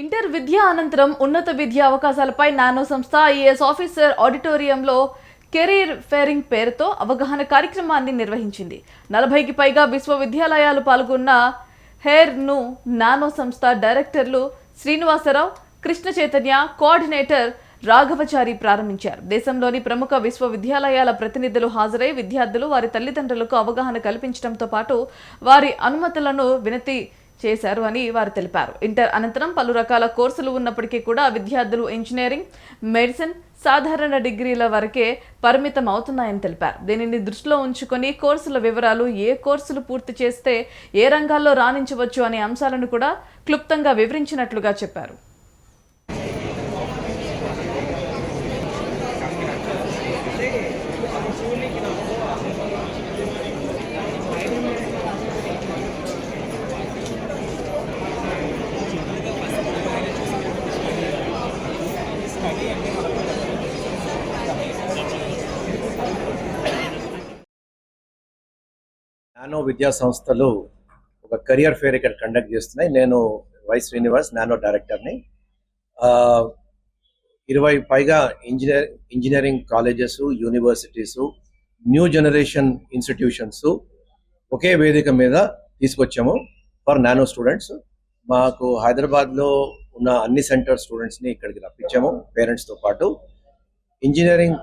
Inter విద్య అనంతరం ఉన్నత విద్యా అవకాశాలపై నానో సంస్థ ఐఏఎస్ ఆఫీసర్ ఆడిటోరియంలో కెరీర్ ఫేరింగ్ పేరుతో అవగాహన కార్యక్రమాన్ని నిర్వహించింది. 40కి పైగా విశ్వవిద్యాలయాలు పాల్గొన్న హెయిర్ను నానో సంస్థ డైరెక్టర్లు శ్రీనివాసరావు, కృష్ణ చైతన్య, కోఆర్డినేటర్ రాఘవచారి ప్రారంభించారు. దేశంలోని ప్రముఖ విశ్వవిద్యాలయాల ప్రతినిధులు హాజరై విద్యార్థులు, వారి తల్లిదండ్రులకు అవగాహన కల్పించడంతో పాటు వారి అనుమతులను వినతి చేశారు అని వారు తెలిపారు. ఇంటర్ అనంతరం పలు రకాల కోర్సులు ఉన్నప్పటికీ కూడా విద్యార్థులు ఇంజనీరింగ్, మెడిసిన్, సాధారణ డిగ్రీల వరకే పరిమితం అవుతున్నాయని తెలిపారు. దీనిని దృష్టిలో ఉంచుకొని కోర్సుల వివరాలు, ఏ కోర్సులు పూర్తి చేస్తే ఏ రంగాల్లో రాణించవచ్చు అనే అంశాలను కూడా క్లుప్తంగా వివరించినట్లుగా చెప్పారు. నానో విద్యా సంస్థలు ఒక కెరియర్ ఫేర్ ఇక్కడ కండక్ట్ చేస్తున్నాయి. నేను వై శ్రీనివాస్, నానో డైరెక్టర్ని. 20 పైగా engineering colleges, universities, new generation institutions ఒకే వేదిక మీద తీసుకొచ్చాము ఫర్ నానో స్టూడెంట్స్. మాకు హైదరాబాద్లో ఉన్న అన్ని సెంటర్ స్టూడెంట్స్ని ఇక్కడికి రప్పించాము పేరెంట్స్తో పాటు. ఇంజనీరింగ్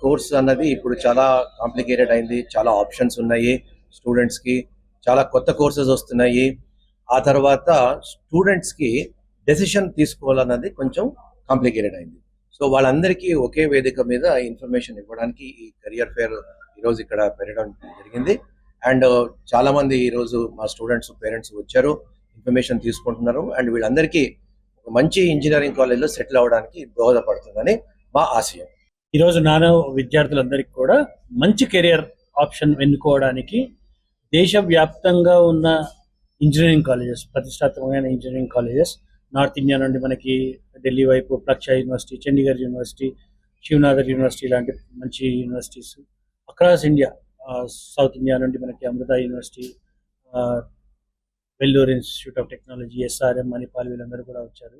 కోర్స్ అన్నది ఇప్పుడు చాలా కాంప్లికేటెడ్ అయింది, చాలా ఆప్షన్స్ ఉన్నాయి స్టూడెంట్స్కి, చాలా కొత్త కోర్సెస్ వస్తున్నాయి. ఆ తర్వాత స్టూడెంట్స్కి డెసిషన్ తీసుకోవాలన్నది కొంచెం కాంప్లికేటెడ్ అయింది. సో వాళ్ళందరికీ ఒకే వేదిక మీద ఇన్ఫర్మేషన్ ఇవ్వడానికి ఈ కెరియర్ ఫేర్ ఈరోజు ఇక్కడ పెట్టడం జరిగింది. అండ్ చాలామంది ఈరోజు మా స్టూడెంట్స్, పేరెంట్స్ వచ్చారు, ఇన్ఫర్మేషన్ తీసుకుంటున్నారు. అండ్ వీళ్ళందరికీ ఒక మంచి ఇంజనీరింగ్ కాలేజ్లో సెటిల్ అవ్వడానికి దోహదపడుతుందని మా ఆశయం. ఈరోజు నానో విద్యార్థులందరికీ కూడా మంచి కెరియర్ ఆప్షన్ ఎన్నుకోవడానికి దేశవ్యాప్తంగా ఉన్న ఇంజనీరింగ్ కాలేజెస్, ప్రతిష్టాత్మకమైన ఇంజనీరింగ్ కాలేజెస్, నార్త్ ఇండియా నుండి మనకి ఢిల్లీ వైపు Plaksha university, Chandigarh university, Shiv Nadar university లాంటి మంచి universities, across India, south India నుండి మనకి Amrita university, Vellore institute of technology, SRM, Manipal, వీళ్ళందరూ కూడా వచ్చారు.